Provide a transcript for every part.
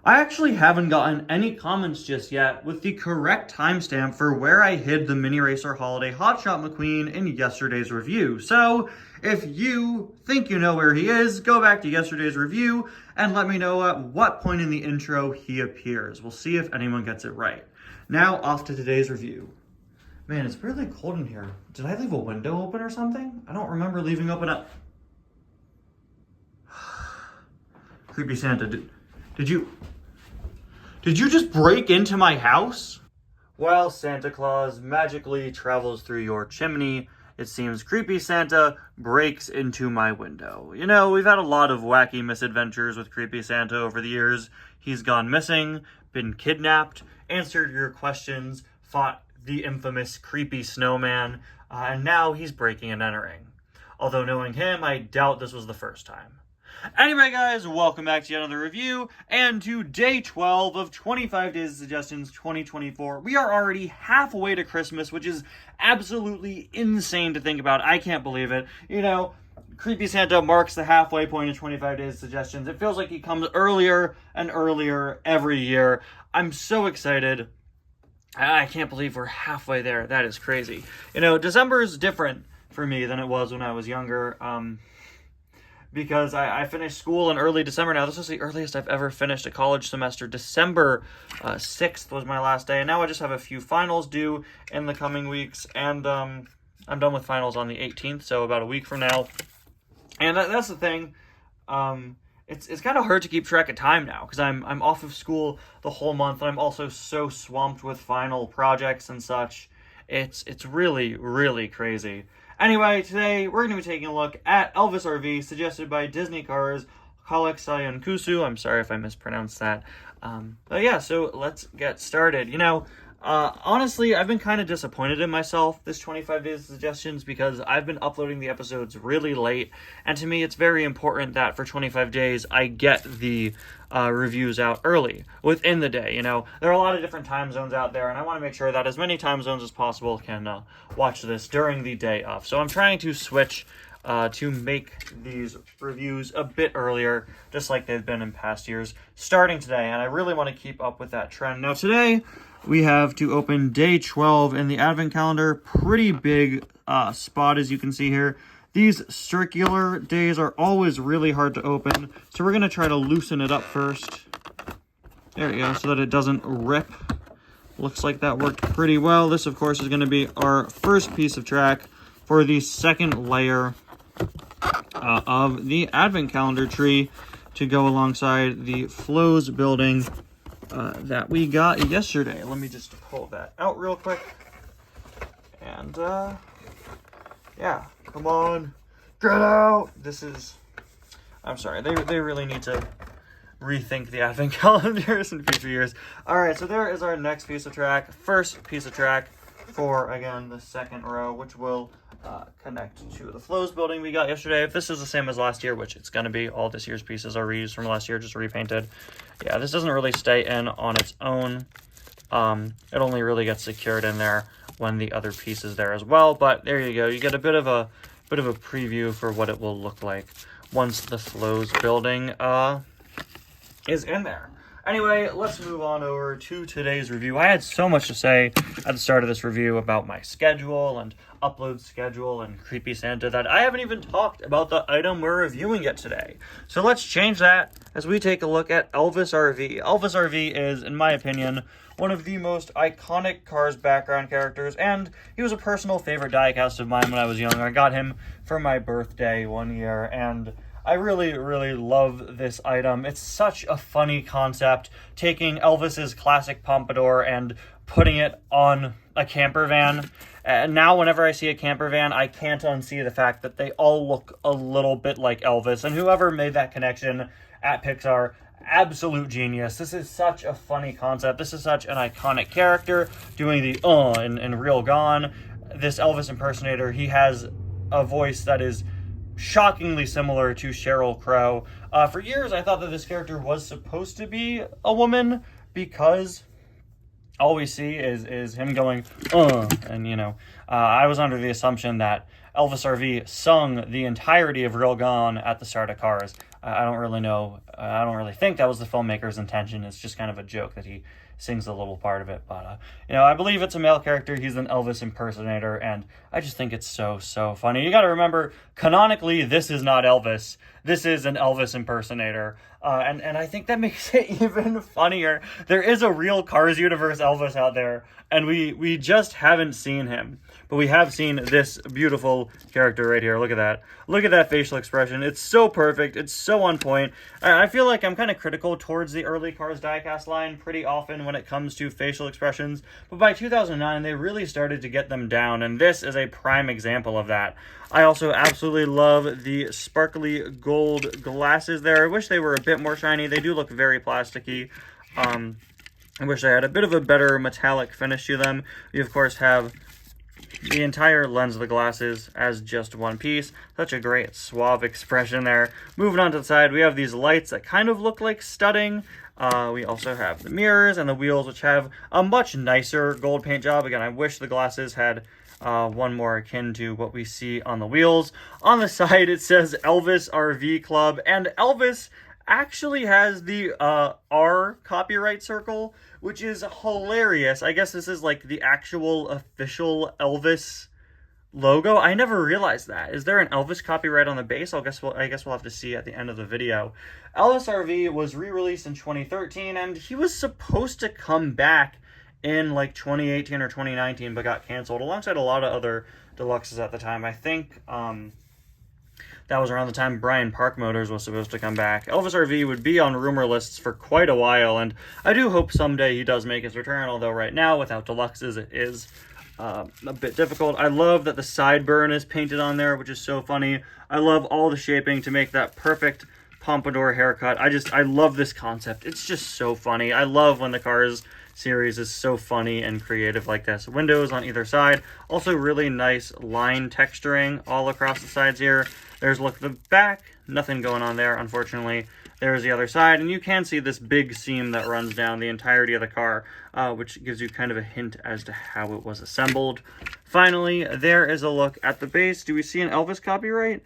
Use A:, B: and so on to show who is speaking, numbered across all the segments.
A: I actually haven't gotten any comments just yet with the correct timestamp for where I hid the Mini Racer Holiday Hotshot McQueen in yesterday's review. So, if you think you know where he is, go back to yesterday's review and let me know at what point in the intro he appears. We'll see if anyone gets it right. Now, off to today's review. Man, it's really cold in here. Did I leave a window open or something? I don't remember leaving open a... Creepy Santa, did you just break into my house? While Santa Claus magically travels through your chimney, it seems Creepy Santa breaks into my window. You know, we've had a lot of wacky misadventures with Creepy Santa over the years. He's gone missing, been kidnapped, answered your questions, fought the infamous Creepy Snowman, and now he's breaking and entering. Although knowing him, I doubt this was the first time. Anyway, guys, welcome back to yet another review, and to day 12 of 25 Days of Suggestions 2024. We are already halfway to Christmas, which is absolutely insane to think about. I can't believe it. You know, Creepy Santa marks the halfway point of 25 Days of Suggestions. It feels like he comes earlier and earlier every year. I'm so excited. I can't believe we're halfway there. That is crazy. You know, December is different for me than it was when I was younger. Because I finished school in early December now. This is the earliest I've ever finished a college semester. December 6th was my last day, and now I just have a few finals due in the coming weeks, and I'm done with finals on the 18th, so about a week from now. And that's the thing. It's kind of hard to keep track of time now, because I'm off of school the whole month, and I'm also so swamped with final projects and such. It's really, really crazy. Anyway, today we're going to be taking a look at Elvis RV, suggested by Disney Cars, Kalexayan Kusu. I'm sorry if I mispronounced that. But yeah, so let's get started. You know, honestly, I've been kind of disappointed in myself this 25 Days of Suggestions because I've been uploading the episodes really late, and to me it's very important that for 25 days I get the reviews out early, within the day. You know, there are a lot of different time zones out there, and I want to make sure that as many time zones as possible can watch this during the day of. So I'm trying to switch to make these reviews a bit earlier, just like they've been in past years, starting today, and I really want to keep up with that trend. Now today, we have to open day 12 in the advent calendar. Pretty big spot, as you can see here. These circular days are always really hard to open, so we're going to try to loosen it up first. There we go, so that it doesn't rip. Looks like that worked pretty well. This, of course, is going to be our first piece of track for the second layer of the advent calendar tree to go alongside the Flows building that we got yesterday. Let me just pull that out real quick. And, yeah, come on, get out. This is, I'm sorry, they really need to rethink the advent calendars in future years. All right, so there is our next piece of track, first piece of track for, again, the second row, which will connect to the Flows building we got yesterday. If this is the same as last year, which it's going to be, all this year's pieces are reused from last year, just repainted. Yeah, this doesn't really stay in on its own. It only really gets secured in there when the other piece is there as well. But there you go. You get a bit of a preview for what it will look like once the Flows building is in there. Anyway, let's move on over to today's review. I had so much to say at the start of this review about my schedule and upload schedule and Creepy Santa that I haven't even talked about the item we're reviewing yet today. So let's change that as we take a look at Elvis RV. Elvis RV is, in my opinion, one of the most iconic Cars background characters, and he was a personal favorite diecast of mine when I was young. I got him for my birthday one year, and I really, really love this item. It's such a funny concept, taking Elvis's classic pompadour and putting it on a camper van. And now whenever I see a camper van, I can't unsee the fact that they all look a little bit like Elvis. And whoever made that connection at Pixar, absolute genius. This is such a funny concept. This is such an iconic character, doing the in Real Gone. This Elvis impersonator, he has a voice that is shockingly similar to Sheryl Crow. For years, I thought that this character was supposed to be a woman because all we see is him going, and, you know, I was under the assumption that Elvis RV sung the entirety of Real Gone at the start of Cars. I don't really know. I don't really think that was the filmmaker's intention. It's just kind of a joke that he sings a little part of it. But, I believe it's a male character. He's an Elvis impersonator, and I just think it's so, so funny. You got to remember, canonically, this is not Elvis. This is an Elvis impersonator. And I think that makes it even funnier. There is a real Cars universe Elvis out there, and we just haven't seen him. But we have seen this beautiful character right here. Look at that. Look at that facial expression. It's so perfect. It's so on point. I feel like I'm kind of critical towards the early Cars diecast line pretty often when it comes to facial expressions. But by 2009, they really started to get them down, and this is a prime example of that. I also absolutely love the sparkly gold glasses there. I wish they were a bit more shiny. They do look very plasticky. I wish I had a bit of a better metallic finish to them. We, of course, have the entire lens of the glasses as just one piece. Such a great suave expression there. Moving on to the side, we have these lights that kind of look like studding. We also have the mirrors and the wheels, which have a much nicer gold paint job. Again, I wish the glasses had one more akin to what we see on the wheels. On the side, it says Elvis RV Club, and Elvis actually has the R copyright circle, which is hilarious. I guess this is like the actual official Elvis logo. I never realized that. Is there an Elvis copyright on the base? I guess we'll have to see at the end of the video. Elvis RV was re-released in 2013, and he was supposed to come back in like 2018 or 2019, but got canceled alongside a lot of other deluxes at the time. I think that was around the time Brian Park Motors was supposed to come back. Elvis RV would be on rumor lists for quite a while, and I do hope someday he does make his return, although right now, without deluxes, it is a bit difficult. I love that the sideburn is painted on there, which is so funny. I love all the shaping to make that perfect pompadour haircut. I love this concept. It's just so funny. I love when the Cars series is so funny and creative like this. Windows on either side. Also really nice line texturing all across the sides here. There's look at the back. Nothing going on there, unfortunately. There's the other side, and you can see this big seam that runs down the entirety of the car, which gives you kind of a hint as to how it was assembled. Finally, there is a look at the base. Do we see an Elvis copyright?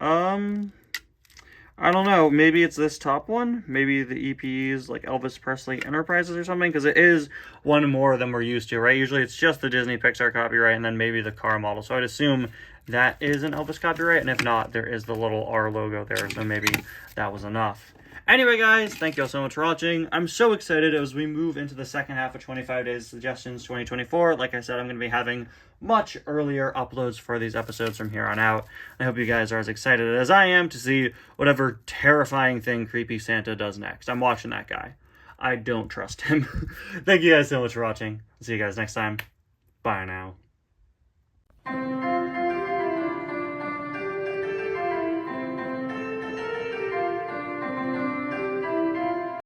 A: I don't know. Maybe it's this top one. Maybe the EP's like Elvis Presley Enterprises or something, because it is one more than we're used to, right? Usually it's just the Disney Pixar copyright and then maybe the car model. So I'd assume that is an Elvis copyright, and if not, there is the little R logo there, so maybe that was enough. Anyway, guys, thank you all so much for watching. I'm so excited as we move into the second half of 25 Days Suggestions 2024. Like I said, I'm going to be having much earlier uploads for these episodes from here on out. I hope you guys are as excited as I am to see whatever terrifying thing Creepy Santa does next. I'm watching that guy. I don't trust him. Thank you guys so much for watching. See you guys next time. Bye now.